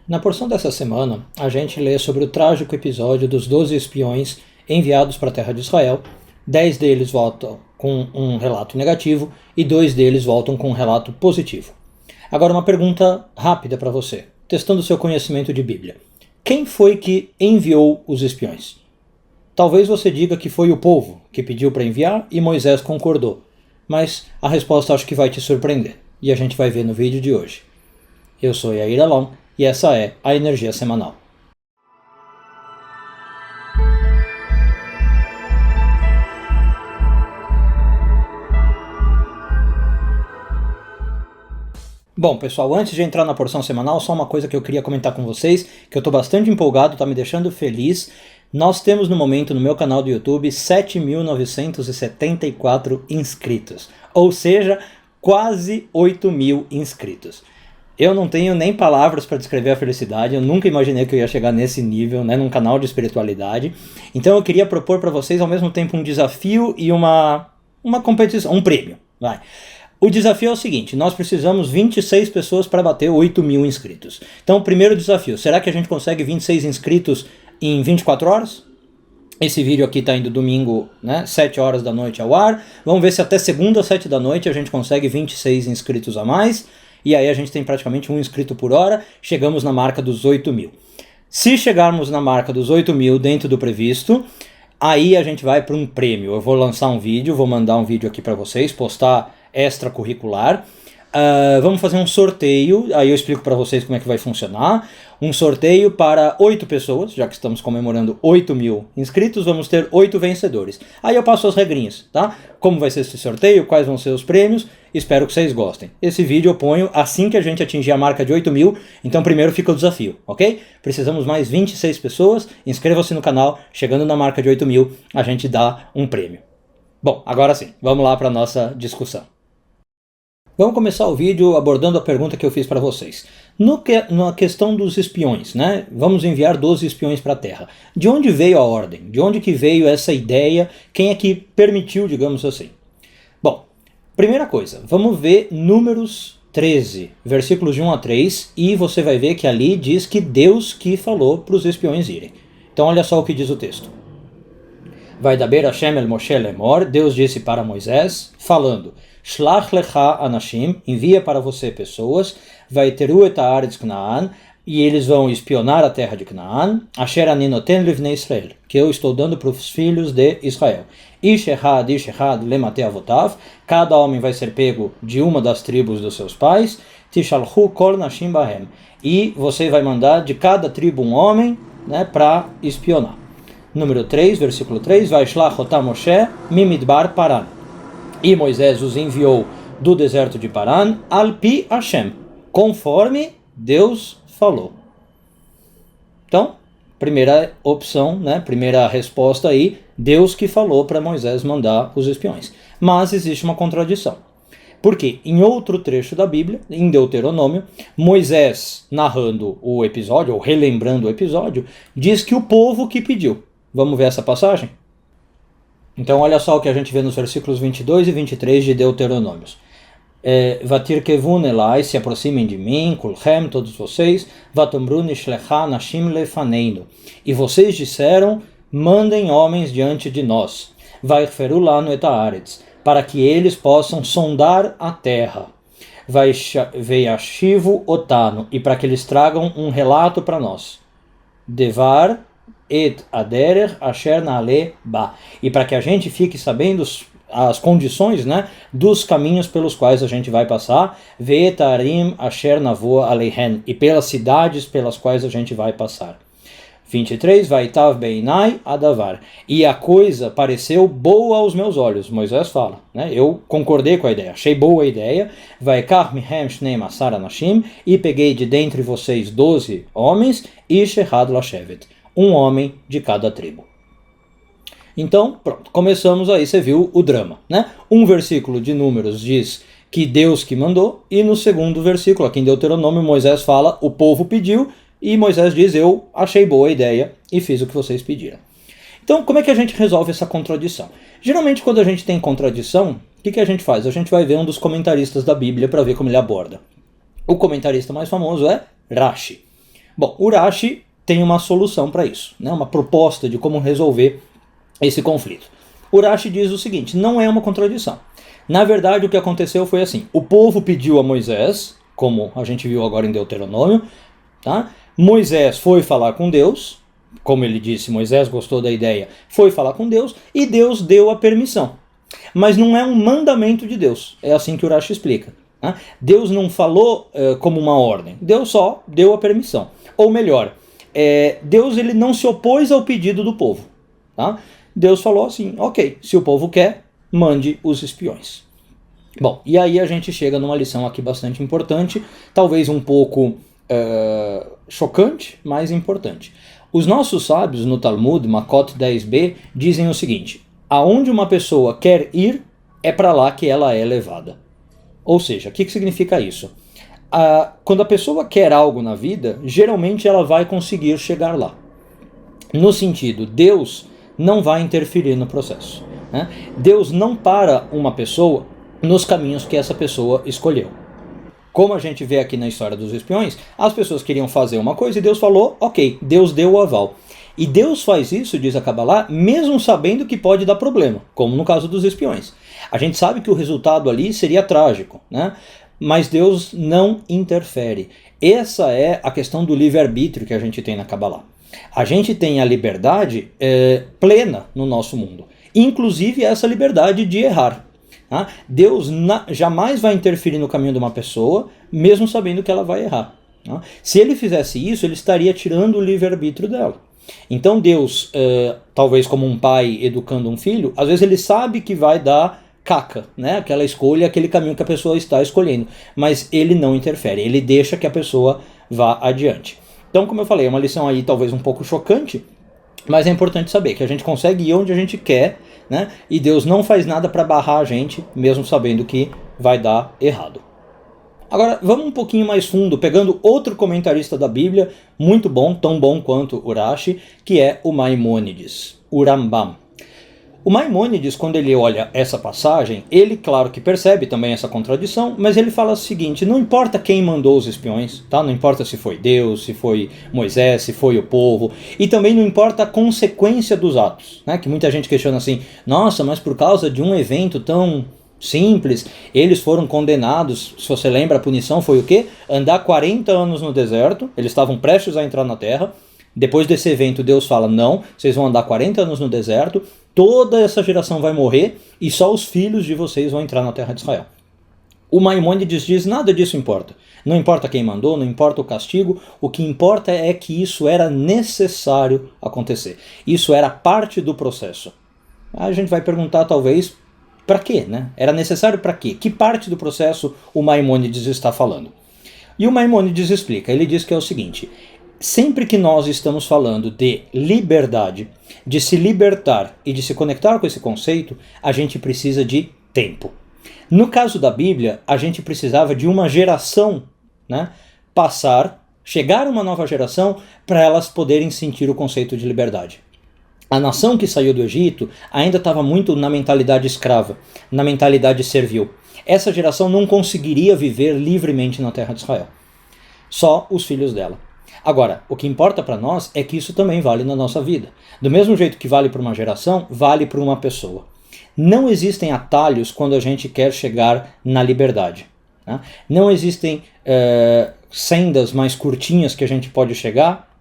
Na porção dessa semana, a gente lê sobre o trágico episódio dos 12 espiões enviados para a terra de Israel. 10 deles voltam com um relato negativo e 2 deles voltam com um relato positivo. Agora uma pergunta rápida para você, testando seu conhecimento de Bíblia. Quem foi que enviou os espiões? Talvez você diga que foi o povo que pediu para enviar e Moisés concordou, mas a resposta acho que vai te surpreender, e a gente vai ver no vídeo de hoje. Eu sou Yair Alon e essa é a Energia Semanal. Bom, pessoal, antes de entrar na porção semanal, só uma coisa que eu queria comentar com vocês, que eu estou bastante empolgado, está me deixando feliz. Nós temos no momento no meu canal do YouTube 7.974 inscritos, ou seja, quase 8.000 inscritos. Eu não tenho nem palavras para descrever a felicidade, eu nunca imaginei que eu ia chegar nesse nível, né, num canal de espiritualidade. Então eu queria propor para vocês ao mesmo tempo um desafio e uma competição, um prêmio. Vai. O desafio é o seguinte, nós precisamos 26 pessoas para bater 8.000 inscritos. Então, o primeiro desafio, será que a gente consegue 26 inscritos em 24 horas? Esse vídeo aqui está indo domingo, né, 7 horas da noite ao ar. Vamos ver se até segunda, 7 da noite, a gente consegue 26 inscritos a mais. E aí a gente tem praticamente um inscrito por hora, chegamos na marca dos 8.000. Se chegarmos na marca dos 8.000 dentro do previsto, aí a gente vai para um prêmio. Eu vou lançar um vídeo, vou mandar um vídeo aqui para vocês, postar extracurricular. Vamos fazer um sorteio, aí eu explico para vocês como é que vai funcionar. Um sorteio para 8 pessoas, já que estamos comemorando 8.000 inscritos, vamos ter 8 vencedores. Aí eu passo as regrinhas, tá? Como vai ser esse sorteio, quais vão ser os prêmios, espero que vocês gostem. Esse vídeo eu ponho assim que a gente atingir a marca de 8.000, então primeiro fica o desafio, ok? Precisamos mais 26 pessoas, inscreva-se no canal, chegando na marca de 8.000, a gente dá um prêmio. Bom, agora sim, vamos lá para a nossa discussão. Vamos começar o vídeo abordando a pergunta que eu fiz para vocês. Na questão dos espiões, né? Vamos enviar 12 espiões para a Terra. De onde veio a ordem? De onde que veio essa ideia? Quem é que permitiu, digamos assim? Bom, primeira coisa, vamos ver Números 13, versículos de 1 a 3, e você vai ver que ali diz que Deus que falou para os espiões irem. Então olha só o que diz o texto. Vai daber Hashem el Moshe lemor, Deus disse para Moisés, falando, Shlach lecha anashim, envia para você pessoas, vai teru et haaretz Knaan, e eles vão espionar a terra de Canaã, asher ani noten livnei Israel, que eu estou dando para os filhos de Israel. Ish echad lemate avotav, cada homem vai ser pego de uma das tribos dos seus pais, tishalchu kol nashim bahem, e você vai mandar de cada tribo um homem, né, para espionar. Número 3, versículo 3, Vaishlach otam Moshe mimidbar Paran. E Moisés os enviou do deserto de Paran, alpi Hashem, conforme Deus falou. Então, primeira opção, né, primeira resposta aí, Deus que falou para Moisés mandar os espiões. Mas existe uma contradição. Porque em outro trecho da Bíblia, em Deuteronômio, Moisés, narrando o episódio, ou relembrando o episódio, diz que o povo que pediu. Vamos ver essa passagem? Então olha só o que a gente vê nos versículos 22 e 23 de Deuteronômios. Vatirkevun elai, se aproximem de mim, kulchem, todos vocês, vatomru nishlecha nashim lefaneinu. E vocês disseram, mandem homens diante de nós. Vaichferu lanu et haaretz, para que eles possam sondar a terra. Veiashivu otanu, e para que eles tragam um relato para nós. Devar et aderer asher na'ale ba, e para que a gente fique sabendo as condições, né, dos caminhos pelos quais a gente vai passar, ve'etarim asher navoa aleihen, e pelas cidades pelas quais a gente vai passar. 23, vaitav beinai adavar, e a coisa pareceu boa aos meus olhos, Moisés fala, né, eu concordei com a ideia, achei boa a ideia, vaikach mihem shnei masar anashim, e peguei de dentre vocês 12 homens, ish echad lashevet, um homem de cada tribo. Então, pronto, começamos aí, você viu o drama, né? Um versículo de Números diz que Deus que mandou, e no segundo versículo, aqui em Deuteronômio, Moisés fala, o povo pediu, e Moisés diz, eu achei boa a ideia e fiz o que vocês pediram. Então, como é que a gente resolve essa contradição? Geralmente, quando a gente tem contradição, o que a gente faz? A gente vai ver um dos comentaristas da Bíblia para ver como ele aborda. O comentarista mais famoso é Rashi. Bom, Urashi tem uma solução para isso, né? Uma proposta de como resolver esse conflito. Urashi diz o seguinte, não é uma contradição. Na verdade, o que aconteceu foi assim, o povo pediu a Moisés, como a gente viu agora em Deuteronômio, tá? Moisés foi falar com Deus, como ele disse, Moisés gostou da ideia, foi falar com Deus, e Deus deu a permissão. Mas não é um mandamento de Deus, é assim que Urashi explica. Tá? Deus não falou como uma ordem, Deus só deu a permissão. Ou melhor, Deus ele não se opôs ao pedido do povo. Tá? Deus falou assim, ok, se o povo quer, mande os espiões. Bom, e aí a gente chega numa lição aqui bastante importante, talvez um pouco chocante, mas importante. Os nossos sábios no Talmud, Makot 10b, dizem o seguinte, aonde uma pessoa quer ir, é para lá que ela é levada. Ou seja, o que significa isso? Quando a pessoa quer algo na vida, geralmente ela vai conseguir chegar lá. No sentido, Deus não vai interferir no processo. Né? Deus não para uma pessoa nos caminhos que essa pessoa escolheu. Como a gente vê aqui na história dos espiões, as pessoas queriam fazer uma coisa e Deus falou, ok, Deus deu o aval. E Deus faz isso, diz a Kabbalah, mesmo sabendo que pode dar problema, como no caso dos espiões. A gente sabe que o resultado ali seria trágico, né? Mas Deus não interfere. Essa é a questão do livre-arbítrio que a gente tem na Kabbalah. A gente tem a liberdade plena no nosso mundo, inclusive essa liberdade de errar. Tá? Deus jamais vai interferir no caminho de uma pessoa, mesmo sabendo que ela vai errar. Tá? Se ele fizesse isso, ele estaria tirando o livre-arbítrio dela. Então Deus, talvez como um pai educando um filho, às vezes ele sabe que vai dar caca, né? Aquela escolha, aquele caminho que a pessoa está escolhendo, mas ele não interfere, ele deixa que a pessoa vá adiante. Então, como eu falei, é uma lição aí talvez um pouco chocante, mas é importante saber que a gente consegue ir onde a gente quer, né? E Deus não faz nada para barrar a gente, mesmo sabendo que vai dar errado. Agora, vamos um pouquinho mais fundo, pegando outro comentarista da Bíblia, muito bom, tão bom quanto Urashi, que é o Maimônides, o Rambam. O Maimônides, quando ele olha essa passagem, ele, claro que percebe também essa contradição, mas ele fala o seguinte, não importa quem mandou os espiões, tá? Não importa se foi Deus, se foi Moisés, se foi o povo, e também não importa a consequência dos atos, né? Que muita gente questiona assim, nossa, mas por causa de um evento tão simples, eles foram condenados, se você lembra, a punição foi o quê? Andar 40 anos no deserto, eles estavam prestes a entrar na terra, depois desse evento Deus fala, não, vocês vão andar 40 anos no deserto, toda essa geração vai morrer e só os filhos de vocês vão entrar na terra de Israel. O Maimônides diz, nada disso importa. Não importa quem mandou, não importa o castigo, o que importa é que isso era necessário acontecer. Isso era parte do processo. A gente vai perguntar talvez, para quê, né? Era necessário para quê? Que parte do processo o Maimônides está falando? E o Maimônides explica, ele diz que é o seguinte, sempre que nós estamos falando de liberdade, de se libertar e de se conectar com esse conceito, a gente precisa de tempo. No caso da Bíblia, a gente precisava de uma geração, né, chegar uma nova geração para elas poderem sentir o conceito de liberdade. A nação que saiu do Egito ainda estava muito na mentalidade escrava, na mentalidade servil. Essa geração não conseguiria viver livremente na terra de Israel. Só os filhos dela. Agora, o que importa para nós é que isso também vale na nossa vida. Do mesmo jeito que vale para uma geração, vale para uma pessoa. Não existem atalhos quando a gente quer chegar na liberdade. Né? Não existem sendas mais curtinhas que a gente pode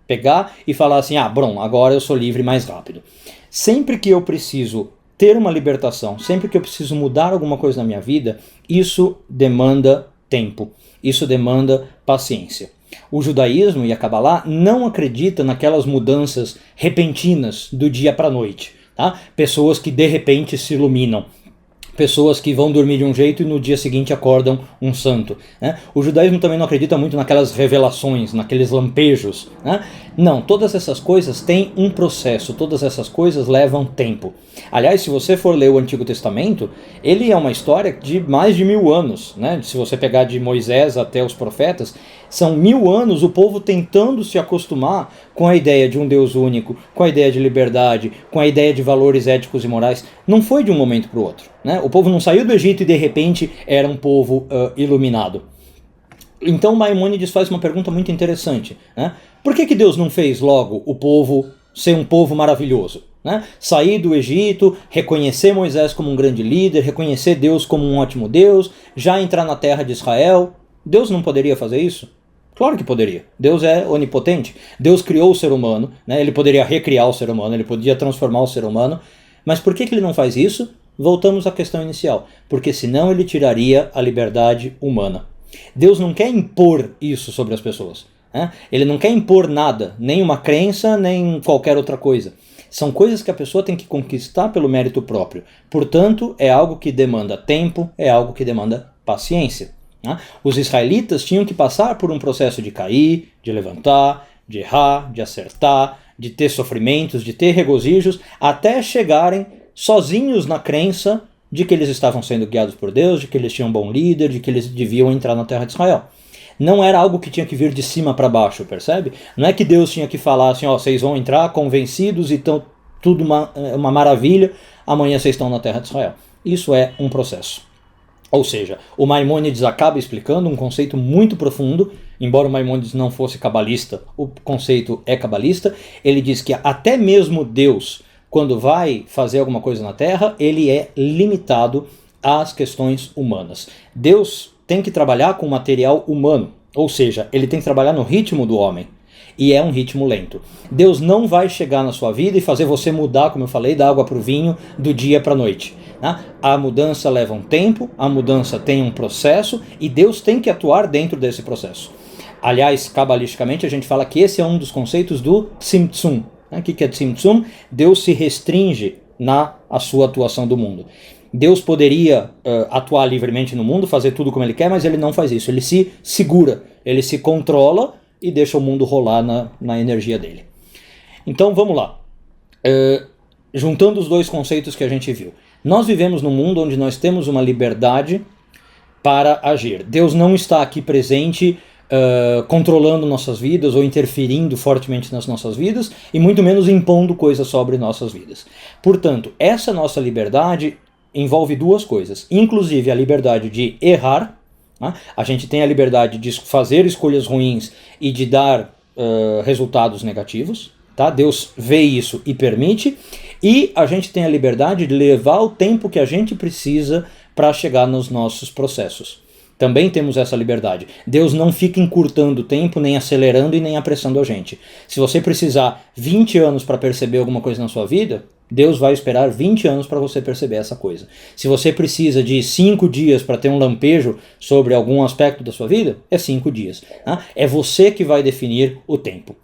pegar e falar assim, bom, agora eu sou livre mais rápido. Sempre que eu preciso ter uma libertação, sempre que eu preciso mudar alguma coisa na minha vida, isso demanda tempo, isso demanda paciência. O judaísmo e a Kabbalah não acreditam naquelas mudanças repentinas do dia para a noite. Tá? Pessoas que de repente se iluminam. Pessoas que vão dormir de um jeito e no dia seguinte acordam um santo. Né? O judaísmo também não acredita muito naquelas revelações, naqueles lampejos. Né? Não, todas essas coisas têm um processo, todas essas coisas levam tempo. Aliás, se você for ler o Antigo Testamento, ele é uma história de mais de 1000 anos. Né? Se você pegar de Moisés até os profetas, são 1000 anos o povo tentando se acostumar com a ideia de um Deus único, com a ideia de liberdade, com a ideia de valores éticos e morais. Não foi de um momento para o outro. Né? O povo não saiu do Egito e de repente era um povo iluminado. Então Maimônides faz uma pergunta muito interessante, né? Por que Deus não fez logo o povo ser um povo maravilhoso? Né? Sair do Egito, reconhecer Moisés como um grande líder, reconhecer Deus como um ótimo Deus, já entrar na terra de Israel. Deus não poderia fazer isso? Claro que poderia. Deus é onipotente. Deus criou o ser humano, né? Ele poderia recriar o ser humano, ele podia transformar o ser humano. Mas por que ele não faz isso? Voltamos à questão inicial. Porque senão ele tiraria a liberdade humana. Deus não quer impor isso sobre as pessoas. Né? Ele não quer impor nada, nem uma crença, nem qualquer outra coisa. São coisas que a pessoa tem que conquistar pelo mérito próprio. Portanto, é algo que demanda tempo, é algo que demanda paciência. Né? Os israelitas tinham que passar por um processo de cair, de levantar, de errar, de acertar, de ter sofrimentos, de ter regozijos, até chegarem sozinhos na crença de que eles estavam sendo guiados por Deus, de que eles tinham um bom líder, de que eles deviam entrar na terra de Israel. Não era algo que tinha que vir de cima para baixo, percebe? Não é que Deus tinha que falar assim, ó, vocês vão entrar convencidos e estão tudo uma maravilha, amanhã vocês estão na terra de Israel. Isso é um processo. Ou seja, o Maimônides acaba explicando um conceito muito profundo, embora o Maimônides não fosse cabalista, o conceito é cabalista. Ele diz que até mesmo Deus, quando vai fazer alguma coisa na Terra, ele é limitado às questões humanas. Deus tem que trabalhar com material humano, ou seja, ele tem que trabalhar no ritmo do homem, e é um ritmo lento. Deus não vai chegar na sua vida e fazer você mudar, como eu falei, da água para o vinho, do dia para a noite. Né? A mudança leva um tempo, a mudança tem um processo, e Deus tem que atuar dentro desse processo. Aliás, cabalisticamente, a gente fala que esse é um dos conceitos do Tzimtzum. O que é Tzimtzum? Deus se restringe na sua atuação do mundo. Deus poderia atuar livremente no mundo, fazer tudo como ele quer, mas ele não faz isso. Ele se segura, ele se controla e deixa o mundo rolar na energia dele. Então vamos lá. Juntando os dois conceitos que a gente viu. Nós vivemos num mundo onde nós temos uma liberdade para agir. Deus não está aqui presente controlando nossas vidas ou interferindo fortemente nas nossas vidas e muito menos impondo coisas sobre nossas vidas. Portanto, essa nossa liberdade envolve duas coisas, inclusive a liberdade de errar, né? A gente tem a liberdade de fazer escolhas ruins e de dar resultados negativos, tá? Deus vê isso e permite, e a gente tem a liberdade de levar o tempo que a gente precisa para chegar nos nossos processos. Também temos essa liberdade. Deus não fica encurtando o tempo, nem acelerando e nem apressando a gente. Se você precisar 20 anos para perceber alguma coisa na sua vida, Deus vai esperar 20 anos para você perceber essa coisa. Se você precisa de 5 dias para ter um lampejo sobre algum aspecto da sua vida, é 5 dias. Tá? É você que vai definir o tempo.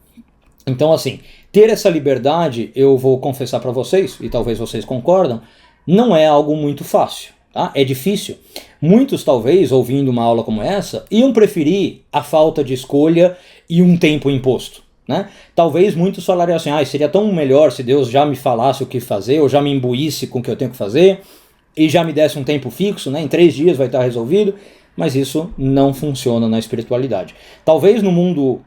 Então, assim, ter essa liberdade, eu vou confessar para vocês, e talvez vocês concordam, não é algo muito fácil. Tá? É difícil. Muitos, talvez, ouvindo uma aula como essa, iam preferir a falta de escolha e um tempo imposto. Né? Talvez muitos falariam assim, seria tão melhor se Deus já me falasse o que fazer, ou já me imbuísse com o que eu tenho que fazer, e já me desse um tempo fixo, né? Em 3 dias vai estar resolvido, mas isso não funciona na espiritualidade. Talvez no mundo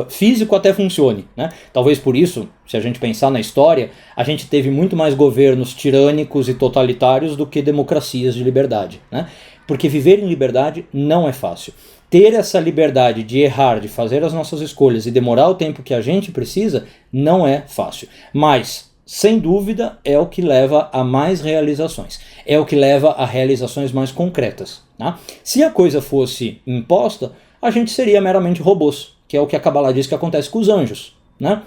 físico até funcione, né? Talvez por isso, se a gente pensar na história, a gente teve muito mais governos tirânicos e totalitários do que democracias de liberdade, né? Porque viver em liberdade não é fácil. Ter essa liberdade de errar, de fazer as nossas escolhas e demorar o tempo que a gente precisa, não é fácil. Mas, sem dúvida, é o que leva a mais realizações. É o que leva a realizações mais concretas. Tá? Se a coisa fosse imposta, a gente seria meramente robôs, que é o que a Kabbalah diz que acontece com os anjos. Né?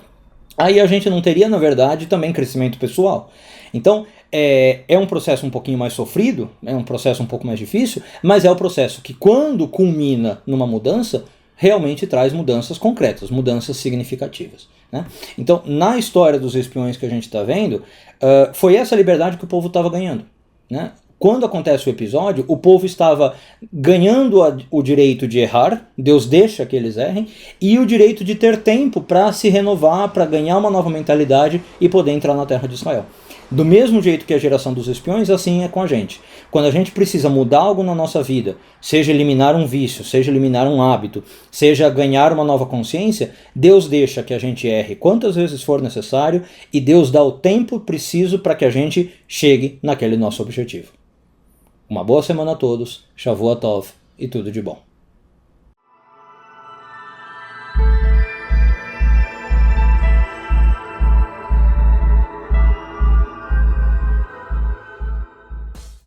Aí a gente não teria, na verdade, também crescimento pessoal. Então, é um processo um pouquinho mais sofrido, é um processo um pouco mais difícil, mas é o processo que, quando culmina numa mudança, realmente traz mudanças concretas, mudanças significativas. Né? Então, na história dos espiões que a gente está vendo, foi essa liberdade que o povo estava ganhando. Né? Quando acontece o episódio, o povo estava ganhando o direito de errar, Deus deixa que eles errem, e o direito de ter tempo para se renovar, para ganhar uma nova mentalidade e poder entrar na terra de Israel. Do mesmo jeito que a geração dos espiões, assim é com a gente. Quando a gente precisa mudar algo na nossa vida, seja eliminar um vício, seja eliminar um hábito, seja ganhar uma nova consciência, Deus deixa que a gente erre quantas vezes for necessário e Deus dá o tempo preciso para que a gente chegue naquele nosso objetivo. Uma boa semana a todos, Shavua Tov e tudo de bom.